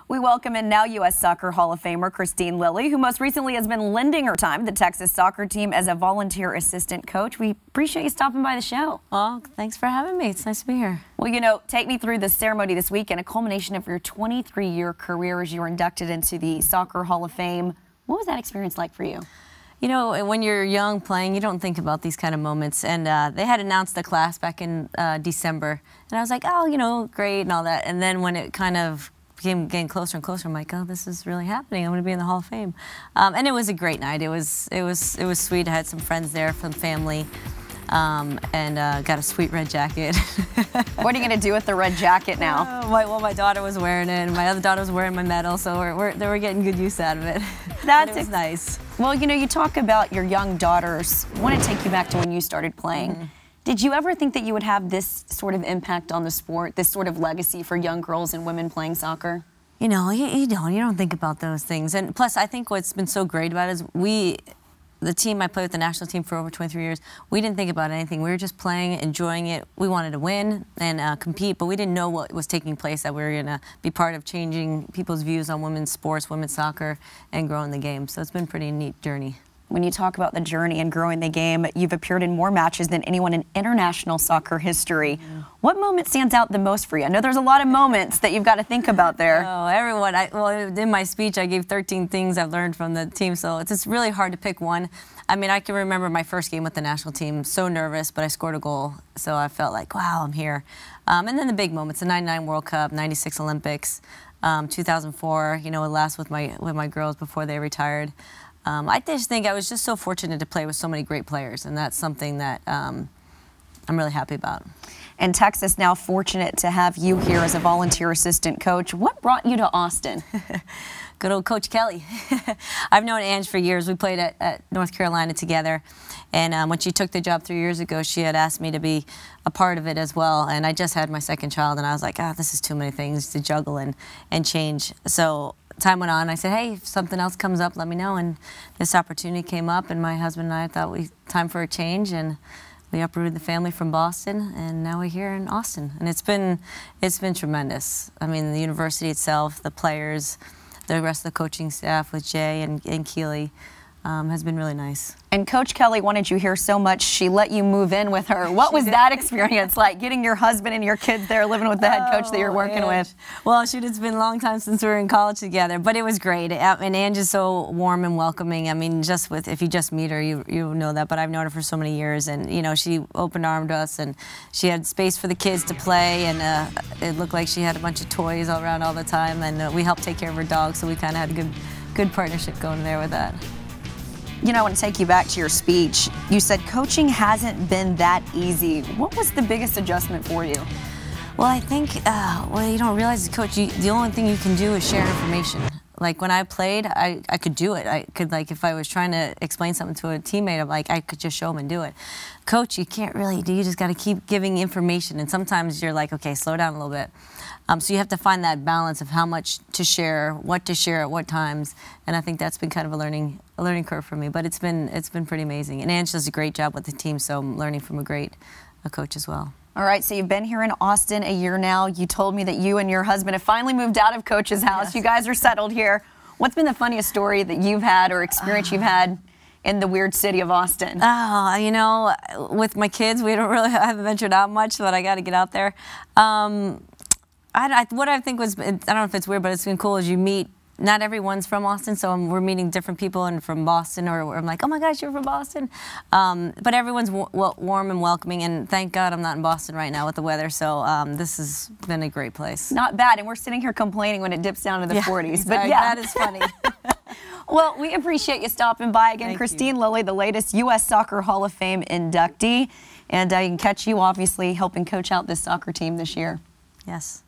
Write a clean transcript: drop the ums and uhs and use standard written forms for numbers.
We welcome in now U.S. Soccer Hall of Famer Kristine Lilly, who most recently has been lending her time to the Texas soccer team as a volunteer assistant coach. We appreciate you stopping by the show. Well, thanks for having me. It's nice to be here. Well, you know, take me through the ceremony this week and a culmination of your 23-year career as you were inducted into the Soccer Hall of Fame. What was that experience like for you? You know, when you're young playing, you don't think about these kind of moments. And they had announced the class back in December. And I was like, oh, you know, great and all that. And then when it kind of became getting closer and closer, I'm like, oh, this is really happening. I'm going to be in the Hall of Fame. And it was a great night. It was sweet. I had some friends there from family. And got a sweet red jacket. What are you going to do with the red jacket now? Well, my daughter was wearing it, and my other daughter was wearing my medal, so they were getting good use out of it. It was nice. Well, you know, you talk about your young daughters. I want to take you back to when you started playing. Mm-hmm. Did you ever think that you would have this sort of impact on the sport, this sort of legacy for young girls and women playing soccer? You know, you don't think about those things. And plus, I think what's been so great about it is the team I played with, the national team for over 23 years, we didn't think about anything. We were just playing, enjoying it. We wanted to win and compete, but we didn't know what was taking place, that we were going to be part of changing people's views on women's sports, women's soccer, and growing the game. So it's been a pretty neat journey. When you talk about the journey and growing the game, you've appeared in more matches than anyone in international soccer history. Mm-hmm. What moment stands out the most for you? I know there's a lot of moments that you've got to think about there. Oh, everyone. Well, in my speech, I gave 13 things I've learned from the team, so it's just really hard to pick one. I mean, I can remember my first game with the national team, so nervous, but I scored a goal, so I felt like, wow, I'm here. And then the big moments, the '99 World Cup, '96 Olympics, 2004, you know, last with my girls before they retired. I just think I was just so fortunate to play with so many great players, and that's something that I'm really happy about. And Texas now fortunate to have you here as a volunteer assistant coach. What brought you to Austin? Good old Coach Kelly. I've known Ange for years. We played at North Carolina together, and when she took the job 3 years ago, she had asked me to be a part of it as well, and I just had my second child, and I was like, ah, this is too many things to juggle and change. So time went on. I said, hey, if something else comes up, let me know. And this opportunity came up, and my husband and I thought time for a change, and we uprooted the family from Boston, and now we're here in Austin. And it's been tremendous. I mean, the university itself, the players, the rest of the coaching staff with Jay and Keely has been really nice. And Coach Kelly wanted you here so much, she let you move in with her. What was that experience like, getting your husband and your kids there, living with the head coach that you're working with? Well, shoot, it's been a long time since we were in college together, but it was great. And Ange is so warm and welcoming. I mean, if you just meet her, you know that, but I've known her for so many years, and, you know, she open-armed us, and she had space for the kids to play, and it looked like she had a bunch of toys all around all the time, and we helped take care of her dog, so we kind of had a good partnership going there with that. You know, I want to take you back to your speech. You said coaching hasn't been that easy. What was the biggest adjustment for you? Well, I think, well, you don't realize as a coach, the only thing you can do is share information. Like, when I played, I could do it. I could, like, if I was trying to explain something to a teammate, I could just show them and do it. Coach, you can't really do. You just got to keep giving information, and sometimes you're like, okay, slow down a little bit. So you have to find that balance of how much to share at what times, and I think that's been kind of a learning curve for me. But it's been pretty amazing, and Ange does a great job with the team, so I'm learning from a coach as well. All right, so you've been here in Austin a year now. You told me that you and your husband have finally moved out of Coach's house. Yes. You guys are settled here. What's been the funniest story that you've had or experience you've had in the weird city of Austin? Oh, you know, with my kids, I haven't ventured out much, but I got to get out there. What I think was, I don't know if it's weird, but it's been cool, is you meet, not everyone's from Austin, so we're meeting different people and from Boston, or I'm like, oh my gosh, you're from Boston. But everyone's warm and welcoming, and thank God I'm not in Boston right now with the weather, so this has been a great place. Not bad, and we're sitting here complaining when it dips down to the 40s. But yeah, that is funny. Well, we appreciate you stopping by again. Thank Kristine you. Lilly, the latest U.S. Soccer Hall of Fame inductee, and I can catch you obviously helping coach out this soccer team this year. Yes.